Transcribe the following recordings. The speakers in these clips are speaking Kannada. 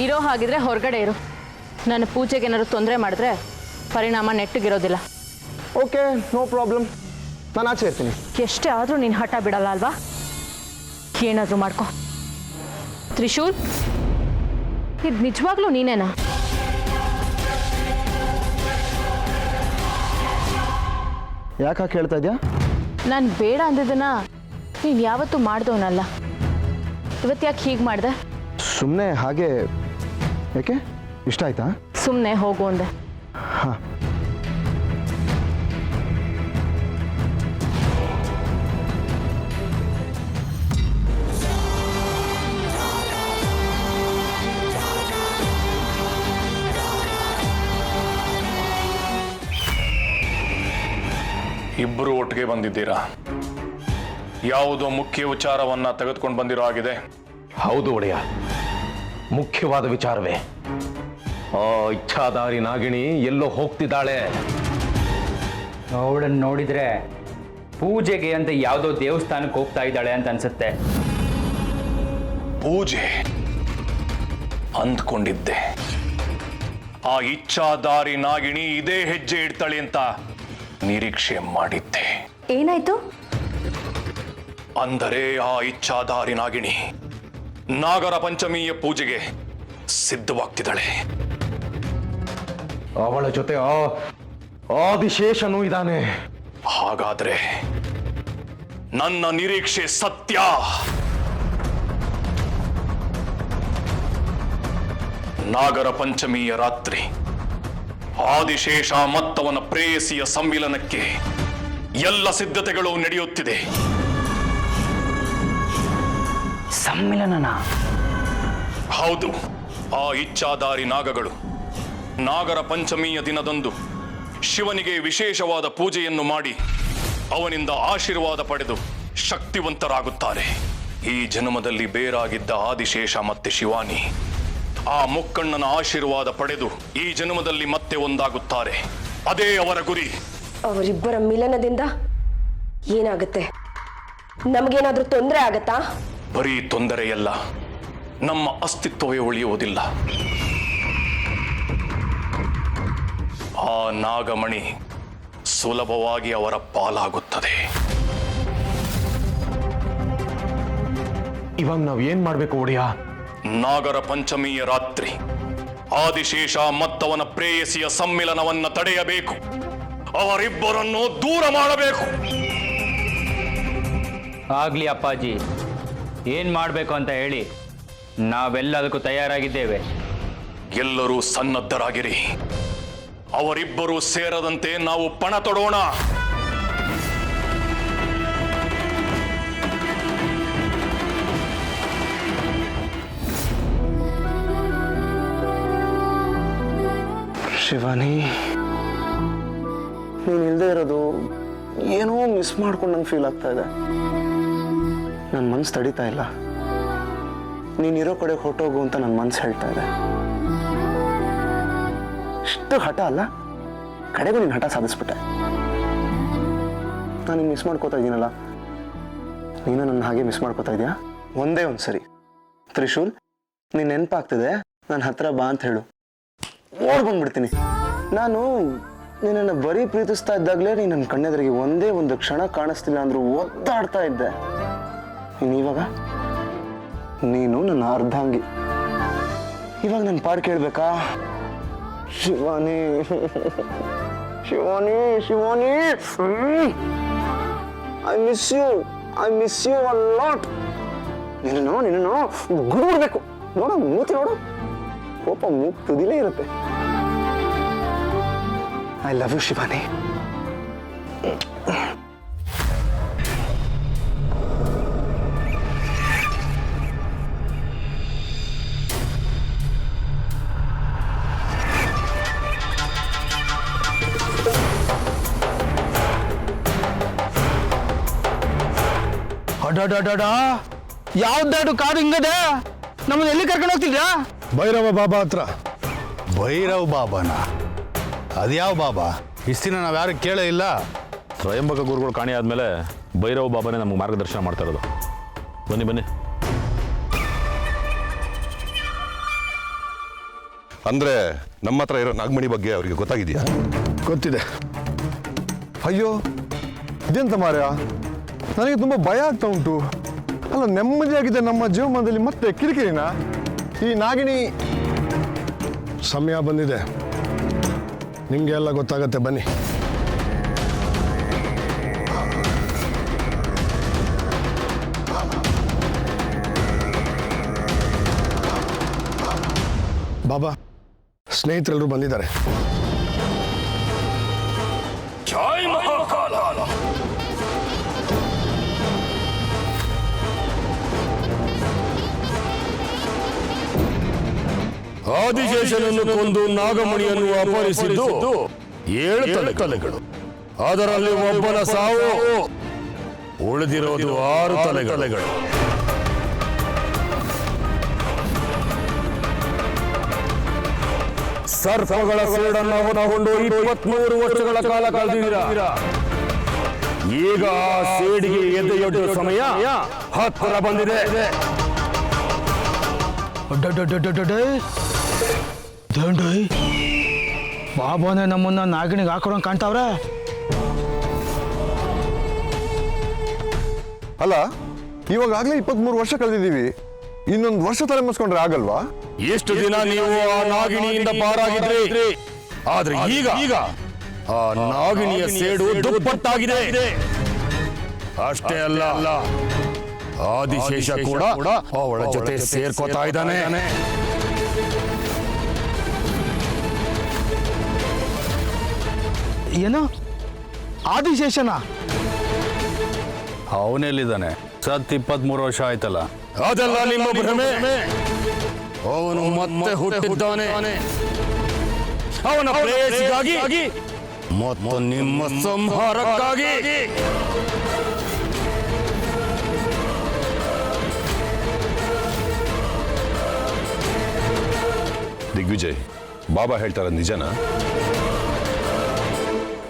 ಇರೋ ಹಾಗಿದ್ರೆ ಹೊರಗಡೆ ಇರು. ನನ್ನ ಪೂಜೆಗೆ ಏನಾದ್ರು ತೊಂದರೆ ಮಾಡಿದ್ರೆ ಪರಿಣಾಮ ನೆಟ್ಟಗಿರೋದಿಲ್ಲ. Okay, no problem. ನಾನು ಆಚೆ ಇರ್ತೀನಿ. ಎಷ್ಟೇ ಆದರೂ ನೀನು ಹಠ ಬಿಡಲ್ಲ ಅಲ್ವಾ? ಏನಾದರೂ ಮಾಡ್ಕೊ. ತ್ರಿಶೂಲ್, ಇದು ನಿಜವಾಗ್ಲೂ ನೀನೇನಾ? ಯಾಕೆ ಕೇಳ್ತಾ ಇದೆಯಾ? ನಾನು ಬೇಡ ಅಂದಿದ್ದನ್ನ ನೀನು ಯಾವತ್ತೂ ಮಾಡ್ದವನಲ್ಲ. ಇವತ್ತು ಯಾಕೆ ಹೀಗೆ ಮಾಡಿದೆ? ಸುಮ್ಮನೆ ಹಾಗೆ. ಯಾಕೆ, ಇಷ್ಟ ಆಯ್ತಾ? ಸುಮ್ಮನೆ ಹೋಗು ಅಂದೆ. ಹಾಂ. ಇಬ್ಬರು ಒಟ್ಟಿಗೆ ಬಂದಿದ್ದೀರಾ? ಯಾವುದೋ ಮುಖ್ಯ ವಿಚಾರವನ್ನ ತೆಗೆದುಕೊಂಡು ಬಂದಿರೋ ಆಗಿದೆ? ಹೌದು ಒಡೆಯ, ಮುಖ್ಯವಾದ ವಿಚಾರವೇ. ಆ ಇಚ್ಛಾಧಾರಿ ನಾಗಿಣಿ ಎಲ್ಲೋ ಹೋಗ್ತಿದ್ದಾಳೆ. ಅವಳನ್ನು ನೋಡಿದ್ರೆ ಪೂಜೆಗೆ ಅಂತ ಯಾವುದೋ ದೇವಸ್ಥಾನಕ್ಕೆ ಹೋಗ್ತಾ ಇದ್ದಾಳೆ ಅಂತ ಅನ್ಸುತ್ತೆ. ಪೂಜೆ ಅಂದ್ಕೊಂಡಿದ್ದೆ. ಆ ಇಚ್ಛಾಧಾರಿ ನಾಗಿಣಿ ಇದೇ ಹೆಜ್ಜೆ ಇಡ್ತಾಳೆ ಅಂತ ನಿರೀಕ್ಷೆ ಮಾಡಿದ್ದೆ. ಏನಾಯ್ತು? ಅಂದರೆ ಆ ಇಚ್ಛಾಧಾರಿ ನಾಗಿಣಿ ನಾಗರ ಪಂಚಮಿಯ ಪೂಜೆಗೆ ಸಿದ್ಧವಾಗ್ತಿದ್ದಾಳೆ. ಅವಳ ಜೊತೆ ಆದಿಶೇಷನೂ ಇದ್ದಾನೆ. ಹಾಗಾದ್ರೆ ನನ್ನ ನಿರೀಕ್ಷೆ ಸತ್ಯ. ನಾಗರ ಪಂಚಮಿಯ ರಾತ್ರಿ ಆದಿಶೇಷ ಮತ್ತವನ ಪ್ರೇಯಸಿಯ ಸಂಮಿಲನಕ್ಕೆ ಎಲ್ಲ ಸಿದ್ಧತೆಗಳು ನಡೆಯುತ್ತಿದೆ. ಸಮ್ಮಿಲನ? ಹೌದು. ಆ ಇಚ್ಛಾಧಾರಿ ನಾಗಗಳು ನಾಗರ ಪಂಚಮಿಯ ದಿನದಂದು ಶಿವನಿಗೆ ವಿಶೇಷವಾದ ಪೂಜೆಯನ್ನು ಮಾಡಿ ಅವನಿಂದ ಆಶೀರ್ವಾದ ಪಡೆದು ಶಕ್ತಿವಂತರಾಗುತ್ತಾರೆ. ಈ ಜನ್ಮದಲ್ಲಿ ಬೇರಾಗಿದ್ದ ಆದಿಶೇಷ ಮತ್ತೆ ಶಿವಾನಿ ಆ ಮುಕ್ಕಣ್ಣನ ಆಶೀರ್ವಾದ ಪಡೆದು ಈ ಜನ್ಮದಲ್ಲಿ ಮತ್ತೆ ಒಂದಾಗುತ್ತಾರೆ. ಅದೇ ಅವರ ಗುರಿ. ಅವರಿಬ್ಬರ ಮಿಲನದಿಂದ ಏನಾಗುತ್ತೆ? ನಮಗೇನಾದ್ರೂ ತೊಂದರೆ ಆಗತ್ತಾ? ಬರೀ ತೊಂದರೆಯಲ್ಲ, ನಮ್ಮ ಅಸ್ತಿತ್ವವೇ ಉಳಿಯುವುದಿಲ್ಲ. ಆ ನಾಗಮಣಿ ಸುಲಭವಾಗಿ ಅವರ ಪಾಲಾಗುತ್ತದೆ. ಇವಾಗ ನಾವ್ ಏನ್ ಮಾಡ್ಬೇಕು ಒಡೆಯ? ನಾಗರ ಪಂಚಮಿಯ ರಾತ್ರಿ ಆದಿಶೇಷ ಮತ್ತವನ ಪ್ರೇಯಸಿಯ ಸಮ್ಮಿಲನವನ್ನ ತಡೆಯಬೇಕು. ಅವರಿಬ್ಬರನ್ನು ದೂರ ಮಾಡಬೇಕು. ಆಗ್ಲಿ ಅಪ್ಪಾಜಿ, ಏನ್ ಮಾಡ್ಬೇಕು ಅಂತ ಹೇಳಿ, ನಾವೆಲ್ಲದಕ್ಕೂ ತಯಾರಾಗಿದ್ದೇವೆ. ಎಲ್ಲರೂ ಸನ್ನದ್ಧರಾಗಿರಿ. ಅವರಿಬ್ಬರೂ ಸೇರದಂತೆ ನಾವು ಪಣ ತೊಡೋಣ. ಶಿವಾನಿ, ನೀನು ಇಲ್ಲದೆ ಇರೋದು ಏನೋ ಮಿಸ್ ಮಾಡ್ಕೊಂಡಂಗೆ ಫೀಲ್ ಆಗ್ತಾ ಇದೆ. ನನ್ನ ಮನಸ್ಸು ತಡೀತಾ ಇಲ್ಲ. ನೀನಿರೋ ಕಡೆ ಹೊರಟೋಗು ಅಂತ ನನ್ನ ಮನಸ್ಸು ಹೇಳ್ತಾ ಇದೆ. ಇಷ್ಟು ಹಠ ಅಲ್ಲ, ಕಡೆಗೂ ನೀನು ಹಠ ಸಾಧಿಸ್ಬಿಟ್ಟೆ. ನಾನು ಮಿಸ್ ಮಾಡ್ಕೋತಾ ಇದ್ದೀನಲ್ಲ, ನೀನು ನನ್ನ ಹಾಗೆ ಮಿಸ್ ಮಾಡ್ಕೋತಾ ಇದೆಯಾ? ಒಂದೇ ಒಂದು ಸರಿ ತ್ರಿಶೂಲ್, ನೀನು ನೆನಪಾಗ್ತಿದೆ, ನನ್ನ ಹತ್ರ ಬಾ ಅಂತ ಹೇಳು, ಓಡ್ ಬಂದ್ಬಿಡ್ತೀನಿ. ನಾನು ನಿನ್ನನ್ನು ಬರೀ ಪ್ರೀತಿಸ್ತಾ ಇದ್ದಾಗಲೇ ನೀನು ನನ್ನ ಕಣ್ಣೆದುರಿಗೆ ಒಂದೇ ಒಂದು ಕ್ಷಣ ಕಾಣಿಸ್ತಿಲ್ಲ ಅಂದ್ರೂ ಒದ್ದಾಡ್ತಾ ಇದ್ದೆ. ಇವಾಗ ನೀನು ನನ್ನ ಅರ್ಧಾಂಗಿ. ಇವಾಗ ನನ್ನ ಪಾಡು ಕೇಳಬೇಕಾ? Shivani, Shivani, Shivani, I miss you a lot. ನಿನ್ನನ್ನು ಗುರುಬೇಕು. ನೋಡು, ಮೂತಿ ನೋಡು, ಕೋಪ ಮೂಗ್ ತುದಿಲೇ ಇರುತ್ತೆ. I love you Shivani. ಯಾವ್ದಾಡು ಕಾರು ಹಿಂಗದೆ? ನಮ್ಮನ್ನ ಎಲ್ಲಿ ಕರ್ಕೊಂಡು ಹೋಗ್ತಿದ್ಯಾ? ಭೈರವ ಬಾಬಾ ಹತ್ರ. ಭೈರವ ಬಾಬಾನ? ಅದ್ಯಾವ ಬಾಬಾ? ಇಷ್ಟಿನ ನಾವು ಯಾರು ಕೇಳೇ ಇಲ್ಲ. ತ್ರಯಂಬಕ ಗುರುಗಳು ಕಾಣಿ ಆದಮೇಲೆ ಭೈರವ ಬಾಬಾನೇ ನಮಗೆ ಮಾರ್ಗದರ್ಶನ ಮಾಡ್ತಾ ಇರೋದು. ಬನ್ನಿ ಬನ್ನಿ. ಅಂದ್ರೆ ನಮ್ಮ ಹತ್ರ ಇರೋ ನಾಗಮಣಿ ಬಗ್ಗೆ ಅವರಿಗೆ ಗೊತ್ತಾಗಿದೆಯಾ? ಗೊತ್ತಿದೆ. ಅಯ್ಯೋ ಇದೆಂತ ಮಾರ್ಯ, ನನಗೆ ತುಂಬ ಭಯ ಆಗ್ತಾ ಉಂಟು. ಅಲ್ಲ, ನೆಮ್ಮದಿಯಾಗಿದೆ ನಮ್ಮ ಜೀವಮಾನದಲ್ಲಿ ಮತ್ತೆ ಕಿರಿಕಿರಿನ? ಈ ನಾಗಿಣಿ ಸಮಯ ಬಂದಿದೆ, ನಿಮಗೆ ಎಲ್ಲ ಗೊತ್ತಾಗತ್ತೆ, ಬನ್ನಿ. ಬಾಬಾ, ಸ್ನೇಹಿತರೆಲ್ಲರೂ ಬಂದಿದ್ದಾರೆ. ಆದಿಶೇಷನನ್ನು ಕೊಂದು ನಾಗಮಣಿಯನ್ನು ಅಪಹರಿಸಿದ್ದು 7 ತಲೆಗಳು. ಅದರಲ್ಲಿ ಒಬ್ಬನ ಸಾವು, ಉಳಿದಿರೋದು 6 ತಲೆಗಳು. ಸರ್ಪಗಳ ಸೇಡನ್ನು ಹೊರಕೊಂಡು 23 ವರ್ಷಗಳ ಕಾಲ ಕಳೆದಿದ್ದೀರಾ. ಈಗ ಆ ಸೇಡಿಗೆ ಎದೆಯೊಡ್ಡುವ ಸಮಯ ಹತ್ತಿರ ಬಂದಿದೆ. ಬಾಬಾನೇ ನಮ್ಮನ್ನ ನಾಗಿಣಿಗೆ ಹಾಕೊಡಂಗೆ ಕಾಣ್ತಾವ್ರೆ. ಅಲ್ಲ, ಇವಾಗಲೇ 23 ವರ್ಷ ಕಳೆದಿದ್ದೀವಿ, ಇನ್ನೊಂದು ವರ್ಷ ತಲೆ ಮುಸ್ಕೊಂಡ್ರೆ ಆಗಲ್ವಾ? ಎಷ್ಟು ದಿನ ನೀವು ಆ ನಾಗಿಣಿಯಿಂದ ಪಾರಾಗಿದ್ರಿ, ಆದ್ರೆ ಈಗ ಆ ನಾಗಿಣಿಯ ಸೇಡು ದುಪ್ಪಟ್ಟಾಗಿದೆ. ಅಷ್ಟೇ ಅಲ್ಲ, ಆದಿಶೇಷ ಕೂಡ ಅವಳ ಜೊತೆ ಸೇರ್ಕೋತಾ ಇದ್ದಾನೆ. ಏನು ಆದಿಶೇಷನ? ಅವನೆಲ್ಲಿದ್ದಾನೆ? ಸತ್ 23 ವರ್ಷ ಆಯ್ತಲ್ಲ. ಅದೆಲ್ಲ ನಿಮ್ಮ ಭ್ರಮೆ. ಅವನು ಮತ್ತೆ ಹುಟ್ಟಿದ್ದಾನೆ, ಅವನ ಪ್ರೇಯಸಿಗಾಗಿ ಮತ್ತು ನಿಮ್ಮ ಸಂಹಾರಕ್ಕಾಗಿ. ದಿಗ್ವಿಜಯ್, ಬಾಬಾ ಹೇಳ್ತಾರ ನಿಜನಾ?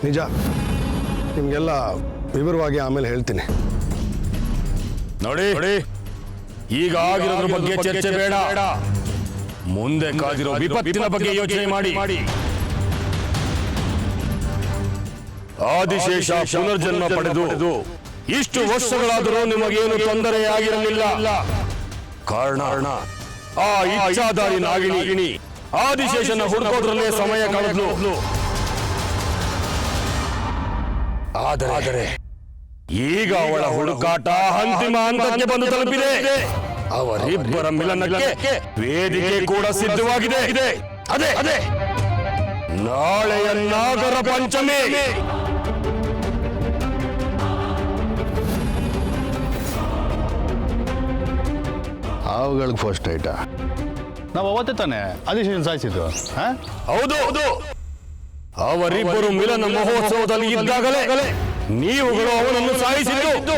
ನಿಜ, ನಿಮಗೆಲ್ಲ ವಿವರವಾಗಿ ಆಮೇಲೆ ಹೇಳ್ತೀನಿ. ನೋಡಿ, ಈಗ ಆಗಿರೋದ್ರ ಬಗ್ಗೆ ಚರ್ಚೆ ಬೇಡ. ಮುಂದೆ ಕಾದಿರೋ ವಿಪತ್ತಿನ ಬಗ್ಗೆ ಯೋಚನೆ ಮಾಡಿ. ಆದಿಶೇಷ ಪುನರ್ಜನ್ಮ ಪಡೆದು ಇಷ್ಟು ವರ್ಷಗಳಾದರೂ ನಿಮಗೇನು ತೊಂದರೆಯಾಗಿರಲಿಲ್ಲ. ಕಾರಣ ಆ ಇಚ್ಛಾಧಾರಿ ನಾಗಿಣಿ ಆದಿಶೇಷನ ಹುಡುಕೋದ್ರಲ್ಲೇ ಸಮಯ ಕಳೆದ್ಲು. ಆದರೆ ಈಗ ಅವಳ ಹುಡುಕಾಟ ಅಂತಿಮ ಹಂತಕ್ಕೆ ಬಂದು ತಲುಪಿದೆ. ಅವರಿಬ್ಬರ ಮಿಲನಕ್ಕೆ ವೇದಿಕೆ ಕೂಡ ಸಿದ್ಧವಾಗಿದೆ. ಅದೇ ನಾಳೆಯ ನಾಗರ ಪಂಚಮಿ. ಅವುಗಳಿಗೆ ಫಸ್ಟ್ ಐಟ ನಾವು ಅವತ್ತೇ ತಾನೆ ಆದಿಶೇಷನ್ ಸಾಯಿಸಿದ್ದು. ಹೌದು, ಅವರಿಬ್ಬರು ಮಿಲನ ಮಹೋತ್ಸವದಲ್ಲಿ ಇದ್ದಾಗಲೇ ನೀವುಗಳು ಅವನನ್ನು ಸಾಯಿಸಿದ್ದು.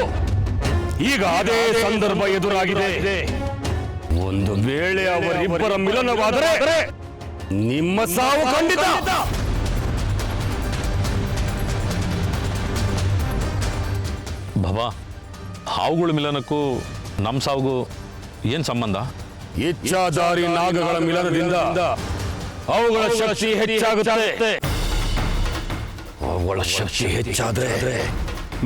ಈಗ ಅದೇ ಸಂದರ್ಭ ಎದುರಾಗಿದೆ. ಒಂದು ವೇಳೆ ಅವರಿಬ್ಬರ ಮಿಲನವಾದರೆ ನಿಮ್ಮ ಸಾವು ಖಂಡಿತ. ಬಾಬಾ, ಹಾವುಗಳ ಮಿಲನಕ್ಕೂ ನಮ್ಮ ಸಾವುಗೂ ಏನು ಸಂಬಂಧ? ಇಚ್ಛಾಧಾರಿ ನಾಗಗಳ ಮಿಲನದಿಂದ ಅವುಗಳ ಶಕ್ತಿ ಹೆಚ್ಚಾಗುತ್ತೆ. ಅವುಗಳ ಶಕ್ತಿ ಹೆಚ್ಚಾದ್ರೆ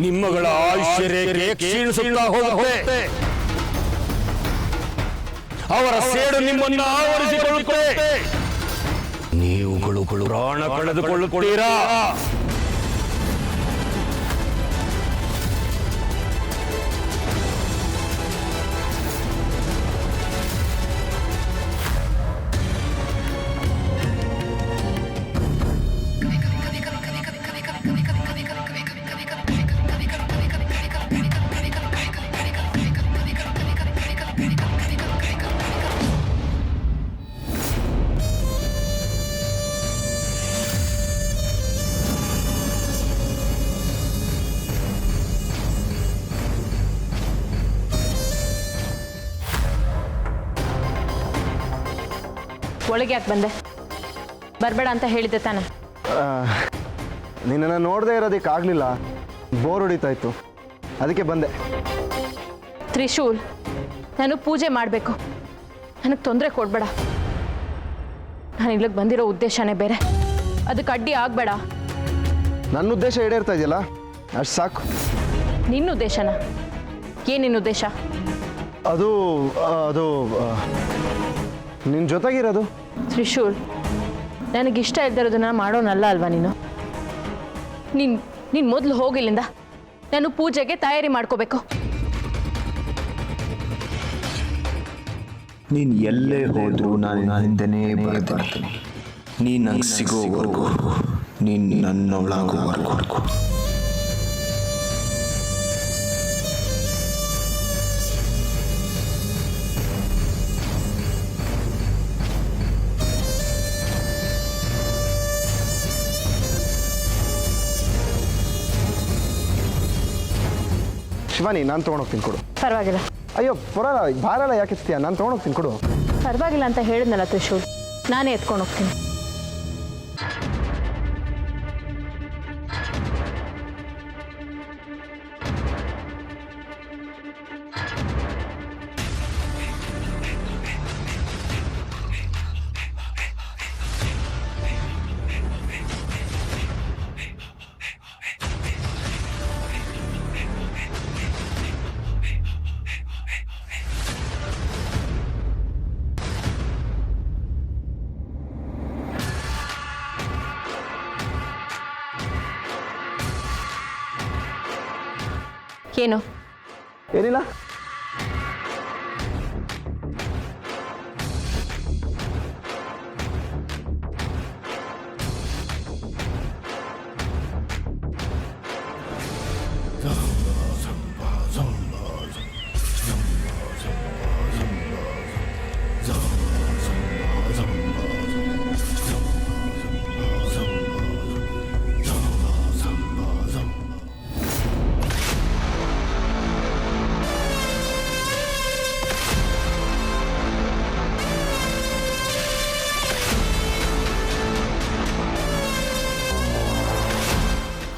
ನಿಮ್ಮಗಳ ಆಯುಷ್ಯ ರೇಖೆ ಕ್ಷೀಣಿಸುತ್ತಾ ಹೋಗುತ್ತೆ. ಅವರ ಸೇಡು ನಿಮ್ಮನ್ನು ಆವರಿಸಿಕೊಳ್ಳುತ್ತೆ. ನೀವುಗಳು ಪ್ರಾಣ ಕಳೆದುಕೊಳ್ಳುತ್ತೀರಾ. ಒಳಗೆ ಯಾಕೆ ಬಂದೆ? ಬರಬೇಡ ಅಂತ ಹೇಳಿದ್ದೆ ತಾನೆ. ನಿನ್ನನ್ನು ನೋಡದೇ ಇರೋದಕ್ಕಾಗಲಿಲ್ಲ, ಬೋರ್ ಹೊಡಿತಾಯಿತ್ತು, ಅದಕ್ಕೆ ಬಂದೆ. ತ್ರಿಶೂಲ್, ನಾನು ಪೂಜೆ ಮಾಡಬೇಕು, ನನಗೆ ತೊಂದರೆ ಕೊಡಬೇಡ. ನಾನು ಇಲ್ಲಿಗೆ ಬಂದಿರೋ ಉದ್ದೇಶನೇ ಬೇರೆ. ಅದಕ್ಕೆ ಅಡ್ಡಿ ಆಗಬೇಡ. ನನ್ನ ಉದ್ದೇಶ ಈಡೇರ್ತಾ ಇದೆಯಲ್ಲ, ಅಷ್ಟು ಸಾಕು. ನಿನ್ನ ಉದ್ದೇಶನ? ಏನಿನ್ನ ಉದ್ದೇಶ? ಅದು ಅದು ನಿನ್ನ ಜೊತೆಗಿರೋದು. ತ್ರಿಶೂಲ್, ನನಗಿಷ್ಟ ಇಲ್ದಿರೋದನ್ನ ಮಾಡೋನಲ್ಲ ಅಲ್ವಾ ನೀನು? ನೀನು ಮೊದಲು ಹೋಗಿಲ್ಲಿಂದ. ನಾನು ಪೂಜೆಗೆ ತಯಾರಿ ಮಾಡ್ಕೋಬೇಕು. ನೀನು ಎಲ್ಲೇ ಹೋದರೂ ನಾನು ಹಿಂದೆನೇ ಬರ್ತೀನಿ. ನೀನು ನಂಗೆ ಸಿಗೋವರೆಗೂ, ನೀನು ನನ್ನವಳಾಗೋವರೆಗೂ. ಶಿವಾನಿ, ನಾನು ತೊಗೊಂಡೋಗ್ತೀನಿ ಕೊಡು. ಪರವಾಗಿಲ್ಲ. ಅಯ್ಯೋ ಪರಲ್ಲ, ಭಾರಲ್ಲ ಯಾಕೆ ಎತ್ತೀಯ? ನಾನು ತೊಗೊಂಡೋಗ್ತೀನಿ ಕೊಡು. ಪರವಾಗಿಲ್ಲ ಅಂತ ಹೇಳಿದ್ನಲ್ಲ ತ್ರಿಶೂಲ್, ನಾನೇ ಎತ್ಕೊಂಡು ಹೋಗ್ತೀನಿ. ಏನು? ಏನಿಲ್ಲ.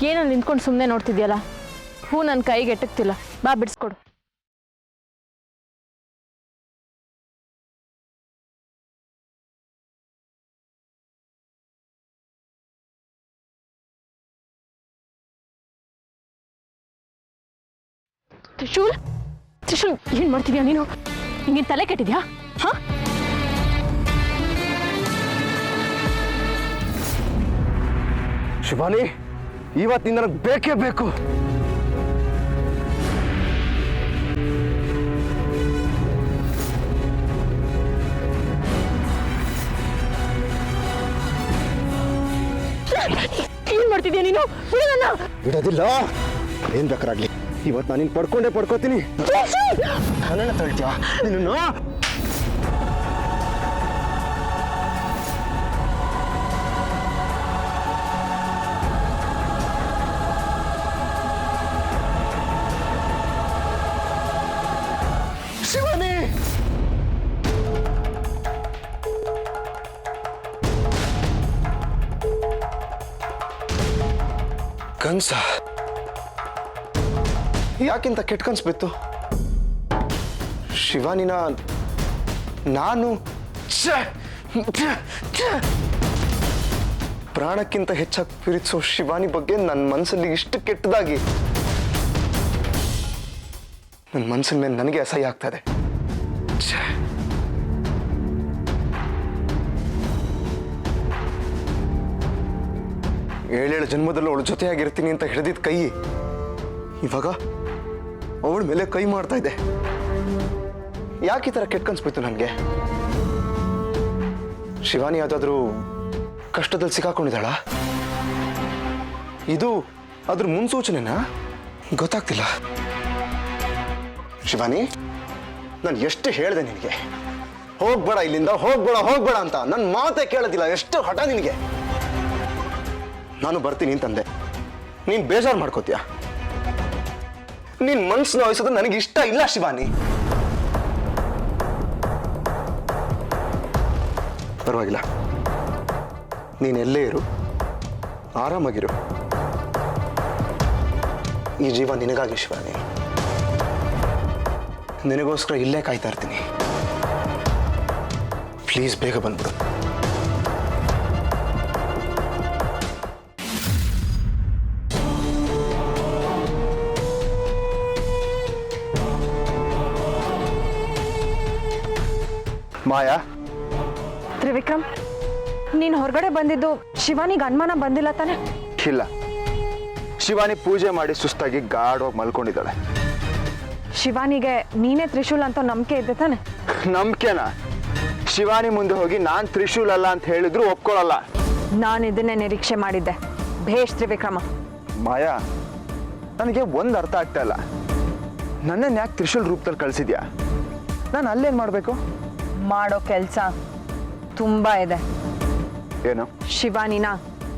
ಏನೋ ನಿಂತ್ಕೊಂಡು ಸುಮ್ಮನೆ ನೋಡ್ತಿದ್ಯಲ್ಲ? ಹೂ ನನ್ನ ಕೈಗೆ ಎಟಕ್ತಿಲ್ಲ. ಬಾ ಬಿಡಿಸ್ಕೊಡು. ತ್ರಿಶೂಲ್, ತ್ರಿಶೂಲ್, ಏನ್ ಮಾಡ್ತಿದ್ಯಾ ನೀನು? ನಿಂಗೆ ತಲೆ ಕೆಟ್ಟಿದ್ಯಾ? ಹಾ? ಶಿವಾನಿ, ಇವತ್ತಿನ ನನಗೆ ಬೇಕೇ ಬೇಕು. ಏನ್ ಮಾಡ್ತಿದ್ಯಾ ನೀನು? ಬಿಡೋದಿಲ್ಲ. ಏನ್ ಬೇಕಾರಾಗ್ಲಿ, ಇವತ್ತು ನಾನು ನಿನ್ ಪಡ್ಕೋತೀನಿ. ನನ್ನ ತಳ್ತೀಯ ನಿನ್ನ? ಶಿವಾನಿ, ಕನ್ಸ ಯಾಕಿಂತ ಕೆಟ್ಟ ಕನ್ಸು ಬಿತ್ತು? ಶಿವಾನಿನ ನಾನು ಪ್ರಾಣಕ್ಕಿಂತ ಹೆಚ್ಚಾಗಿ ಪ್ರೀತಿಸೋ ಶಿವಾನಿ ಬಗ್ಗೆ ನನ್ನ ಮನಸ್ಸಲ್ಲಿ ಇಷ್ಟು ಕೆಟ್ಟದಾಗಿ ನನ್ನ ಮನಸ್ಸಿನ ಮೇಲೆ ನನಗೆ ಅಸಹ್ಯ ಆಗ್ತದೆ. ಏಳೇಳು ಜನ್ಮದಲ್ಲೂ ಅವಳ ಜೊತೆಯಾಗಿರ್ತೀನಿ ಅಂತ ಹಿಡಿದಿದ್ದ ಕೈ ಇವಾಗ ಅವಳ ಮೇಲೆ ಕೈ ಮಾಡ್ತಾ ಇದೆ. ಯಾಕೆ ಈ ಥರ ಕೆಟ್ಟ ಕನ್ಸ್ಬಿತ್ತು ನನಗೆ? ಶಿವಾನಿ ಯಾವುದಾದ್ರೂ ಕಷ್ಟದಲ್ಲಿ ಸಿಕ್ಕಾಕೊಂಡಿದ್ದಾಳ? ಇದು ಅದ್ರ ಮುನ್ಸೂಚನೆನಾ? ಗೊತ್ತಾಗ್ತಿಲ್ಲ. ಶಿವಾನಿ, ನಾನು ಎಷ್ಟು ಹೇಳಿದೆ ನಿನಗೆ, ಹೋಗ್ಬೇಡ ಇಲ್ಲಿಂದ, ಹೋಗ್ಬೇಡ ಅಂತ. ನನ್ನ ಮಾತೇ ಕೇಳೋದಿಲ್ಲ. ಎಷ್ಟು ಹಠ ನಿನಗೆ. ನಾನು ಬರ್ತೀನಿ ಅಂತಂದೆ, ನೀನು ಬೇಜಾರು ಮಾಡ್ಕೋತೀಯ. ನೀನ್ ಮನ್ಸು ನೋಯಿಸೋದು ನನಗೆ ಇಷ್ಟ ಇಲ್ಲ ಶಿವಾನಿ. ಪರವಾಗಿಲ್ಲ, ನೀನ್ ಎಲ್ಲೇ ಇರು, ಆರಾಮಾಗಿರು. ಈ ಜೀವ ನಿನಗಾಗಿ ಶಿವಾನಿ. ನಿನಗೋಸ್ಕರ ಇಲ್ಲೇ ಕಾಯ್ತಾ ಇರ್ತೀನಿ. ಪ್ಲೀಸ್ ಬೇಗ ಬಂದ್ಬಿಡು. ಮಾಯಾ, ತ್ರಿವಿಕ್ರಮ್, ನೀನು ಹೊರಗಡೆ ಬಂದಿದ್ದು ಶಿವಾನಿಗೆ ಅನುಮಾನ ಬಂದಿಲ್ಲ ತಾನೆ? ಇಲ್ಲ, ಶಿವಾನಿ ಪೂಜೆ ಮಾಡಿ ಸುಸ್ತಾಗಿ ಗಾಢವಾಗಿ ಮಲ್ಕೊಂಡಿದ್ದಾಳೆ. ಶಿವಾನಿಗೆ ನೀನೇ ತ್ರಿಶೂಲ್ ಅಂತ ನಂಬಿಕೆ ಇದೆ ತಾನೆ? ನಂಬಿಕೆನಾ? ಶಿವಾನಿ ಮುಂದೆ ಹೋಗಿ ನಾನು ತ್ರಿಶೂಲ್ ಅಲ್ಲ ಅಂತ ಹೇಳಿದ್ರು ಒಪ್ಕೊಳ್ಳಲ್ಲ. ನಾನು ಇದನ್ನೇ ನಿರೀಕ್ಷೆ ಮಾಡಿದ್ದೆ. ಭೇಷ್ ತ್ರಿವಿಕ್ರಮ. ಮಾಯಾ, ನನಗೆ ಒಂದು ಅರ್ಥ ಆಗ್ತಾ ಇಲ್ಲ. ನನ್ನನ್ನು ಯಾಕೆ ತ್ರಿಶೂಲ್ ರೂಪದಲ್ಲಿ ಕಳಿಸಿದ್ಯಾ? ನಾನು ಅಲ್ಲೇನು ಮಾಡಬೇಕು? ಮಾಡೋ ಕೆಲಸ ತುಂಬ ಇದೆ. ಏನು? ಶಿವಾನಿನ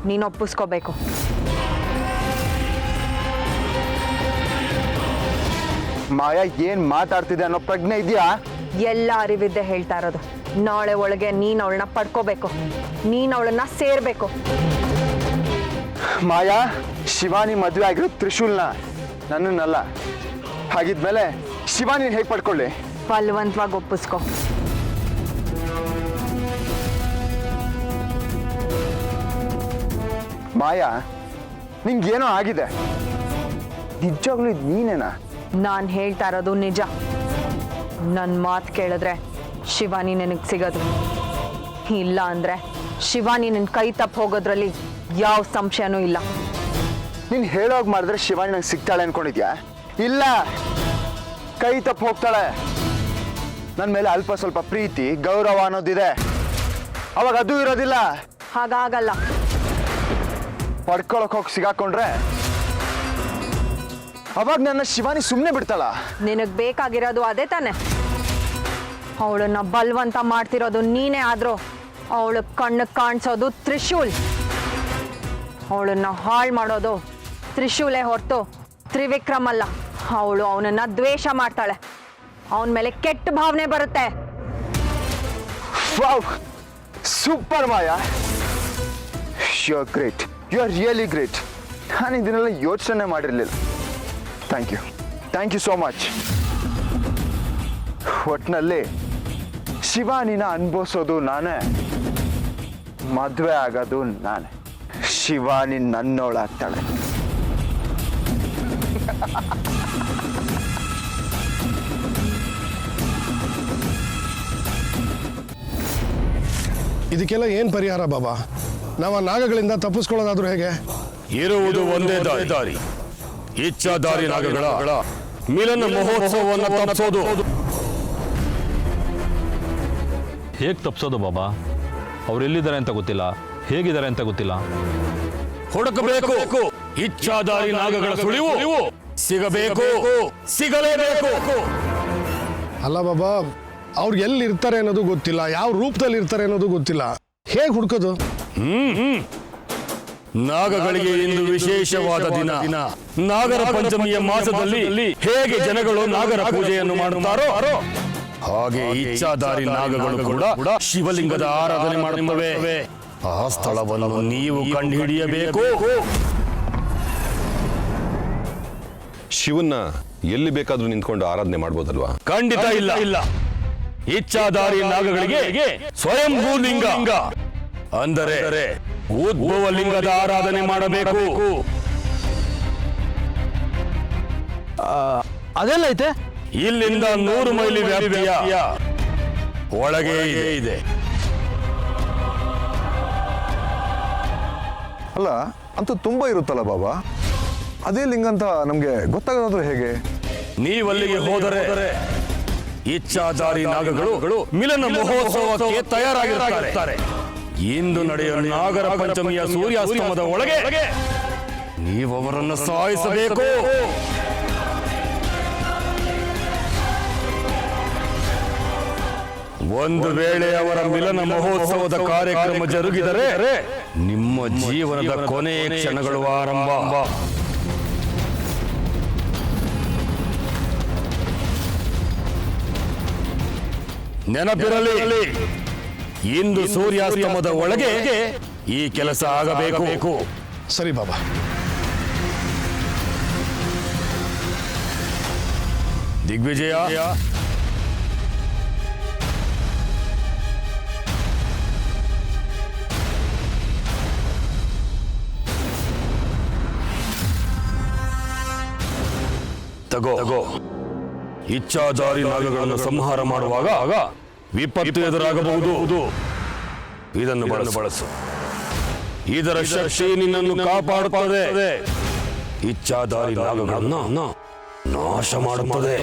ನೀನು ಒಪ್ಪಿಸ್ಕೋಬೇಕು. ಮಾಯಾ, ಏನು ಮಾತಾಡ್ತಿದ್ದೆ ಅನ್ನೋ ಪ್ರಜ್ಞೆ ಇದೆಯಾ? ಎಲ್ಲ ಅರಿವಿದ್ದೆ ಹೇಳ್ತಾ ಇರೋದು. ನಾಳೆ ಒಳಗೆ ನೀನು ಅವಳನ್ನ ಪಡ್ಕೋಬೇಕು, ನೀನು ಅವಳನ್ನ ಸೇರ್ಬೇಕು. ಮಾಯಾ, ಶಿವಾನಿ ಮದುವೆ ಆಗಿರೋ ತ್ರಿಶೂಲ್ನ, ನನ್ನನ್ನಲ್ಲ. ಹಾಗಿದ್ಮೇಲೆ ಶಿವಾನಿ ಹೇಗೆ ಪಡ್ಕೊಳ್ಳಿ? ಬಲವಂತವಾಗಿ ಒಪ್ಪಿಸ್ಕೊ. ಮಾಯಾ, ನಿಂಗೇನೋ ಆಗಿದೆ. ನಿಜವಾಗ್ಲೂ ಇದು ನೀನೇನಾ? ನಾನು ಹೇಳ್ತಾ ಇರೋದು ನಿಜ. ನನ್ನ ಮಾತು ಕೇಳಿದ್ರೆ ಶಿವಾನಿ ನನಗೆ ಸಿಗೋದು, ಇಲ್ಲ ಅಂದರೆ ಶಿವಾನಿ ನನ್ನ ಕೈ ತಪ್ಪು ಹೋಗೋದ್ರಲ್ಲಿ ಯಾವ ಸಂಶಯನೂ ಇಲ್ಲ. ನೀನು ಹೇಳೋಗಿ ಮಾಡಿದ್ರೆ ಶಿವಾನಿ ನಂಗೆ ಸಿಗ್ತಾಳೆ ಅನ್ಕೊಂಡಿದ್ಯಾ? ಇಲ್ಲ, ಕೈ ತಪ್ಪು ಹೋಗ್ತಾಳೆ. ನನ್ನ ಮೇಲೆ ಅಲ್ಪ ಸ್ವಲ್ಪ ಪ್ರೀತಿ ಗೌರವ ಅನ್ನೋದಿದೆ, ಅವಾಗ ಅದು ಇರೋದಿಲ್ಲ. ಹಾಗಾಗಲ್ಲ. ಪಡ್ಕೊಳಕ್ ಹೋಗಿ ಸಿಗಾಕೊಂಡ್ರೆ ಅವಾಗ ನನ್ನ ಶಿವಾನಿ ಸುಮ್ಮನೆ ಬಿಡ್ತಾಳ? ನಿನಗೆ ಬೇಕಾಗಿರೋದು ಅದೇ ತಾನೆ? ಅವಳನ್ನ ಬಲವಂತ ಮಾಡ್ತಿರೋದು ನೀನೇ ಆದ್ರೂ ಅವಳು ಕಣ್ಣು ಕಾಣಿಸೋದು ತ್ರಿಶೂಲ್. ಅವಳನ್ನ ಹಾಳು ಮಾಡೋದು ತ್ರಿಶೂಲೇ ಹೊರತು ತ್ರಿವಿಕ್ರಮ್ ಅಲ್ಲ. ಅವಳು ಅವನನ್ನ ದ್ವೇಷ ಮಾಡ್ತಾಳೆ, ಅವನ ಮೇಲೆ ಕೆಟ್ಟ ಭಾವನೆ ಬರುತ್ತೆ. Wow, super Maya, you are great, you are really great. ನಾನು ಇದನ್ನೆಲ್ಲ ಯೋಚನೆ ಮಾಡಿರಲಿಲ್ಲ. Thank you so much. ಒಟ್ಟಿನಲ್ಲಿ ಶಿವಾನಿನ ಅನುಭವಿಸೋದು ನಾನೇ, ಮದುವೆ ಆಗೋದು ನಾನೇ. ಶಿವಾನಿ ನನ್ನೋಳಾಗ್ತಾಳೆ. ಇದಕ್ಕೆಲ್ಲ ಏನು ಪರಿಹಾರ ಬಾಬಾ? ನಾವು ಆ ನಾಗಗಳಿಂದ ತಪ್ಪಿಸ್ಕೊಳ್ಳೋದಾದ್ರೂ ಹೇಗೆ? ಇರುವುದು ಒಂದೇ ದಾರಿ, ಇಚ್ಛಾಧಾರಿ ನಾಗಗಳ ಮಿಲನ ಮಹೋತ್ಸವವನ್ನು ತಪ್ಪಿಸೋದು. ಹೇಗೆ ತಪ್ಪಿಸೋದು ಬಾಬಾ? ಅವ್ರು ಎಲ್ಲಿದ್ದಾರೆ ಅಂತ ಗೊತ್ತಿಲ್ಲ, ಹೇಗಿದ್ದಾರೆ ಅಂತ ಗೊತ್ತಿಲ್ಲ. ಹುಡುಕಬೇಕು. ಇಚ್ಛಾಧಾರಿ ನಾಗಗಳ ಸುಳಿವು ಸಿಗಬೇಕು, ಸಿಗಲೇಬೇಕು. ಅಲ್ಲ ಬಾಬಾ, ಅವ್ರು ಎಲ್ಲಿ ಇರ್ತಾರೆ ಅನ್ನೋದು ಗೊತ್ತಿಲ್ಲ, ಯಾವ ರೂಪದಲ್ಲಿ ಇರ್ತಾರೆ ಅನ್ನೋದು ಗೊತ್ತಿಲ್ಲ. ಹೇಗೆ ಹುಡ್ಕೋದು? ನಾಗಗಳಿಗೆ ಇಂದು ವಿಶೇಷವಾದ ದಿನ. ನಾಗರ ಪಂಚಮಿಯ ಮಾಸದಲ್ಲಿ ಹೇಗೆ ಜನಗಳು ನಾಗರ ಪೂಜೆಯನ್ನು ಮಾಡುತ್ತಾರೋ ಹಾಗೆ ಇಚ್ಛಾಧಾರಿ ನಾಗಗಳು ಕೂಡ ಶಿವಲಿಂಗದ ಆರಾಧನೆ ಮಾಡುತ್ತವೆ. ಆ ಸ್ಥಳವನ್ನು ನೀವು ಕಂಡುಹಿಡಿಯಬೇಕು. ಶಿವನ್ನ ಎಲ್ಲಿ ಬೇಕಾದ್ರೂ ನಿಂತ್ಕೊಂಡು ಆರಾಧನೆ ಮಾಡ್ಬೋದಲ್ವಾ? ಖಂಡಿತ ಇಲ್ಲ. ಇಚ್ಛಾಧಾರಿ ನಾಗಗಳಿಗೆ ಸ್ವಯಂಭೂ ಲಿಂಗ ಅಂದರೆ ಉದ್ಭವ ಲಿಂಗದ ಆರಾಧನೆ ಮಾಡಬೇಕು. ಅದೆಲ್ಲ ಐತೆ? ಇಲ್ಲಿಂದ 100 ಮೈಲಿ ವ್ಯಾಪ್ತಿಯ ಒಳಗೆ ಇದೆ. ಅಲ್ಲ, ಅಂತೂ ತುಂಬಾ ಇರುತ್ತಲ್ಲ ಬಾಬಾ, ಅದೇ ಲಿಂಗ ಅಂತ ನಮ್ಗೆ ಗೊತ್ತಾಗೋದಾದ್ರೂ ಹೇಗೆ? ನೀವಲ್ಲಿಗೆ ಹೋದರೆ ಇಚ್ಛಾಧಾರಿ ನಾಗಗಳು ಮಿಲನ ಮಹೋತ್ಸವಕ್ಕೆ ತಯಾರಾಗಿರುತ್ತಾರೆ. ಇಂದು ನಡೆಯುವ ನಾಗರ ಪಂಚಮಿಯ ಸೂರ್ಯಾಸ್ತಮದ ಒಳಗೆ ನೀವು ಅವರನ್ನು ಸಾಯಿಸಬೇಕು. ಒಂದು ವೇಳೆ ಅವರ ಮಿಲನ ಮಹೋತ್ಸವದ ಕಾರ್ಯಕ್ರಮ ಜರುಗಿದರೆ ನಿಮ್ಮ ಜೀವನದ ಕೊನೆಯ ಕ್ಷಣಗಳು ಆರಂಭ. ನೆನಪಿರಲಿ, ಇಂದು ಸೂರ್ಯಾಸ್ತಮದ ಒಳಗೆ ಈ ಕೆಲಸ ಆಗಬೇಕು. ಸರಿ ಬಾಬಾ. ದಿಗ್ವಿಜಯ, ತಗೋ. ಇಚ್ಛಾಧಾರಿ ನಾಗಗಳನ್ನು ಸಂಹಾರ ಮಾಡುವಾಗ ವಿಪತ್ತು ಎದುರಾಗಬಹುದು. ಇದನ್ನು ಬಳಸು. ಇದರ ಶಕ್ತಿ ನಿನ್ನನ್ನು ಕಾಪಾಡುತ್ತದೆ. ಇಚ್ಛಾಧಾರಿ ನಾಗಗಳನ್ನು ನಾಶ ಮಾಡುತ್ತದೆ.